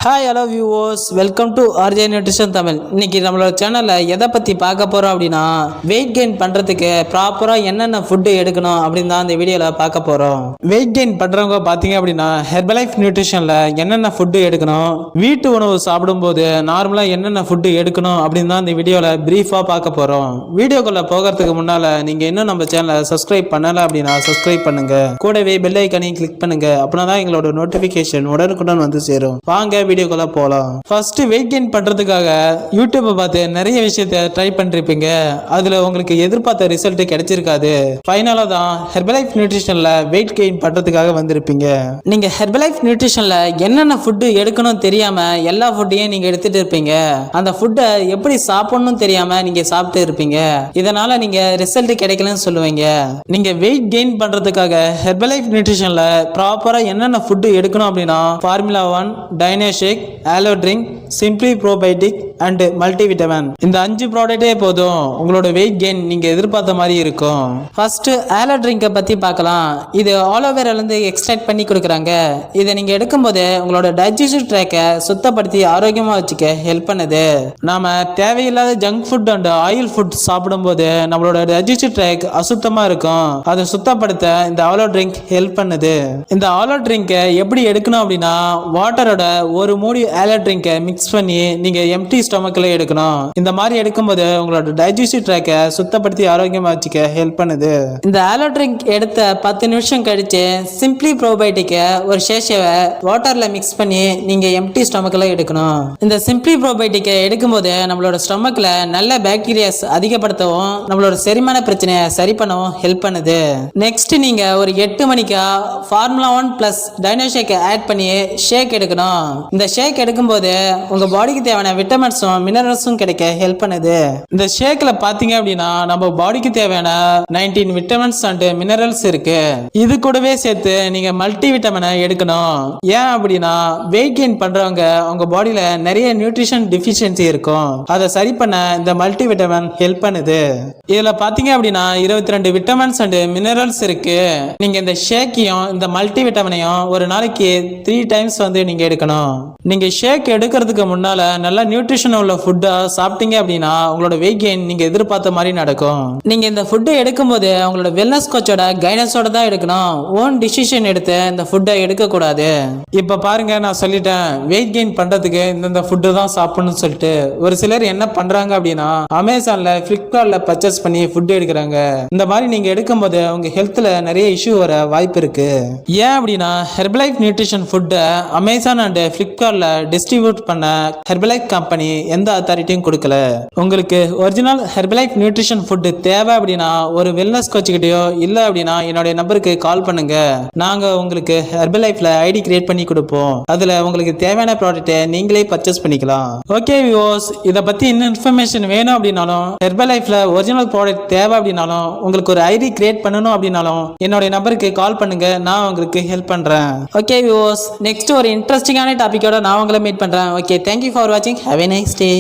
Hi hello viewers, welcome to RJ nutrition Tamil. இன்னைக்கு நம்மளோட சேனலில் எதை பற்றி பார்க்க போகிறோம் அப்படின்னா, வெயிட் கெயின் பண்ணுறதுக்கு ப்ராப்பராக என்னென்ன ஃபுட்டு எடுக்கணும் அப்படின்னு தான் இந்த வீடியோவில் பார்க்க போகிறோம். வெயிட் கெயின் பண்ணுறவங்க பார்த்தீங்க அப்படின்னா ஹெர்பலைஃப் நியூட்ரிஷனில் என்னென்ன ஃபுட்டு எடுக்கணும், வீட்டு உணவு சாப்பிடும்போது நார்மலாக என்னென்ன ஃபுட்டு எடுக்கணும் அப்படின்னு தான் இந்த வீடியோவில் ப்ரீஃபாக பார்க்க போகிறோம். வீடியோக்குள்ளே போகிறதுக்கு முன்னால் நீங்கள் இன்னும் நம்ம சேனலை சப்ஸ்கிரைப் பண்ணலை அப்படின்னா சப்ஸ்கிரைப் பண்ணுங்கள், கூடவே பெல் ஐக்கானையும் கிளிக் பண்ணுங்கள். அப்படின்னா தான் எங்களோட நோட்டிஃபிகேஷன் உடனுக்குடன் வந்து சேரும். வாங்க வீடியோக்குள்ள போலாம். ஃபர்ஸ்ட் வெயிட் கெயின் பண்றதுக்காக யூடியூப்பை பார்த்து நிறைய விஷயத்தை ட்ரை பண்ணிருப்பீங்க. அதுல உங்களுக்கு எதிர்பார்த்த ரிசல்ட் கிடைச்சிருக்காது. ஃபைனலா தான் ஹெர்பலைஃப் நியூட்ரிஷன்ல வெயிட் கெயின் பண்றதுக்காக வந்திருப்பீங்க. நீங்க ஹெர்பலைஃப் நியூட்ரிஷன்ல என்னென்ன ஃபுட் எடுக்கணும் தெரியாம எல்லா ஃபுட்டையும் நீங்க எடுத்துட்டு இருப்பீங்க. அந்த ஃபுட்டை எப்படி சாப்பிடணும் தெரியாம நீங்க சாப்பிட்டு இருப்பீங்க. இதனால நீங்க ரிசல்ட் கிடைக்கலன்னு சொல்லுவீங்க. நீங்க வெயிட் கெயின் பண்றதுக்காக ஹெர்பலைஃப் நியூட்ரிஷன்ல ப்ராப்பரா என்னென்ன ஃபுட் எடுக்கணும் அப்படின்னா formula 1, Dinoshake, aloe drink, simply probiotic and multivitamin. இந்த 5 ப்ராடக்டே போதும் உங்களோட வெயிட் கெயின் நீங்க எதிர்பார்த்த மாதிரி இருக்கும். ஃபர்ஸ்ட் ஆலோ ட்ரிங்கை பத்தி பார்க்கலாம். இது ஆலோவேரால இருந்து எக்ஸ்ட்ராக்ட் பண்ணி கொடுக்குறாங்க. இதை நீங்க எடுக்கும்போது உங்களோட டைஜஸ்டிவ் ட்ராக்கை சுத்தப்படுத்தி ஆரோக்கியமா வச்சுக்க ஹெல்ப் பண்ணுது. நாம தேவையில்லாத junk food and oil food சாப்பிடும்போது நம்மளோட டைஜஸ்டிவ் ட்ராக் அசுத்தமா இருக்கும். அதை சுத்தப்படுத்த இந்த ஆலோ ட்ரிங்க் ஹெல்ப் பண்ணுது. இந்த ஆலோ ட்ரிங்கை எப்படி எடுக்கணும் அப்படின்னா, வாட்டரோட ஒரு மூடி ஆலோ ட்ரிங்கை மிக்ஸ் பண்ணி நீங்க எம்டி ஸ்டொமக்ல எடுக்கணும். இந்த மாதிரி எடுக்கும்போது உங்களோட டைஜஸ்டிவ் ட்ராக்கை சுத்தப்படுத்தி ஆரோக்கியமா வச்சுக்க ஹெல்ப் பண்ணுது. இந்த ஆலோ ட்ரிங்க் எடுத்த 10 நிமிஷம் கழிச்சு சிம்பிளி ப்ரோபயோட்டிக்கை ஒரு சேஷவை வாட்டர்ல மிக்ஸ் பண்ணி நீங்க எம்டி ஸ்டொமக்ல எடுக்கணும். இந்த சிம்பிளி ப்ரோபயோட்டிக்கை எடுக்கும்போது நம்மளோட ஸ்டொமக்ல நல்ல பாக்டீரியாஸ் அதிகப்படுத்தவும் நம்மளோட செரிமான பிரச்சனையை சரி பண்ணவும் ஹெல்ப் பண்ணுது. நெக்ஸ்ட் நீங்க ஒரு 8 மணிக்கா ஃபார்முலா 1 பிளஸ் டைனோஷேக் ஆட் பண்ணி ஷேக் எடுக்கணும். இந்த ஷேக் எடுக்கும்போது உங்க பாடிக்கு தேவையான விட்டமின்ஸும் மினரல்ஸும் கிடைக்க ஹெல்ப் பண்ணுது. இந்த ஷேக்ல பாத்தீங்க அப்படின்னா நம்ம பாடிக்கு தேவையான 19 விட்டமின்ஸ் அண்ட் மினரல்ஸ் இருக்கு. இது கூடவே சேர்த்து நீங்க மல்டி விட்டமினை எடுக்கணும். ஏன் அப்படின்னா வெயிட் கெயின் பண்றவங்க உங்க பாடியில நிறைய நியூட்ரிஷன் டிஃபிஷியன்சி இருக்கும். அதை சரி பண்ண இந்த மல்டி விட்டமின் ஹெல்ப் பண்ணுது. இதுல பாத்தீங்க அப்படின்னா 22 விட்டமின்ஸ் அண்ட் மினரல்ஸ் இருக்கு. நீங்க இந்த ஷேக்கையும் இந்த மல்டி விட்டமினையும் ஒரு நாளைக்கு 3 டைம்ஸ் வந்து நீங்க எடுக்கணும். நீங்க ஷேக் எடுக்கிறதுக்கு முன்னால நல்ல நியூட்ரிஷன் உள்ள ஃபுட்டா சாப்பிட்டீங்க அப்படின்னா உங்களோட வெயிட் கெயின் நீங்க எதிர்பார்த்த மாதிரி நடக்கும். நீங்க இந்த ஃபுட்டை எடுக்கும்போது உங்களோட வெல்னஸ் கோச்சோட கைடன்ஸோட தான் எடுக்கணும். ஓன் டிசிஷன் எடுத்து இந்த ஃபுட்டை எடுக்க கூடாது. இப்ப பாருங்க, நான் சொல்லிட்டேன் வெயிட் கெயின் பண்றதுக்கு இந்த ஃபுட்டு தான் சாப்பிடணும்னு சொல்லிட்டு. ஒரு சிலர் என்ன பண்றாங்க அப்படின்னா அமேசான்ல, பிளிப்கார்ட்ல பர்ச்சேஸ் பண்ணி ஃபுட் எடுக்கிறாங்க. இந்த மாதிரி நீங்க எடுக்கும்போது உங்க ஹெல்த்ல நிறைய இஷ்யூ வர வாய்ப்பு இருக்கு. ஏன் அப்படின்னா ஹெர்பலைஃப் நியூட்ரிஷன் ஃபுட்டை அமேசான் அண்ட் பிளிப்கார்ட்ல டிஸ்ட்ரிபியூட் பண்ண ஹெர்பலைஃப் கம்பெனி எந்த அத்தாரிட்டியும் கொடுக்கல. உங்களுக்கு ஒரிஜினல் ஹெர்பலைஃப் நியூட்ரிஷன் ஃபுட் தேவை அப்படின்னா ஒரு வெல்னஸ் கோச் கிட்டயோ இல்ல அப்படின்னா என்னுடைய நம்பருக்கு கால் பண்ணுங்க. நாங்க உங்களுக்கு ஹெர்பலைஃப்ல ஐடி கிரியேட் பண்ணி கொடுப்போம். அதுல உங்களுக்கு தேவையான ப்ராடக்ட்டை நீங்களே பர்ச்சேஸ் பண்ணிக்கலாம். ஓகே வியூவர்ஸ், இதை பத்தி இன்னும் இன்ஃபர்மேஷன் வேணும் அப்படின்னாலும் ஹெர்பலைஃப்ல ஒரிஜினல் ப்ராடக்ட் தேவை அப்படின்னாலும் உங்களுக்கு ஒரு ஐடி கிரியேட் பண்ணணும் அப்படின்னாலும் என்னுடைய நம்பருக்கு கால் பண்ணுங்க. நான் உங்களுக்கு ஹெல்ப் பண்றேன். ஓகே வியூவர்ஸ், நெக்ஸ்ட் ஒரு இன்ட்ரெஸ்டிங்கான டாபிக்கோட நான் உங்களை மீட் பண்றேன். ஓகே, தேங்க்யூ ஃபார் வாட்சிங். Have a nice day.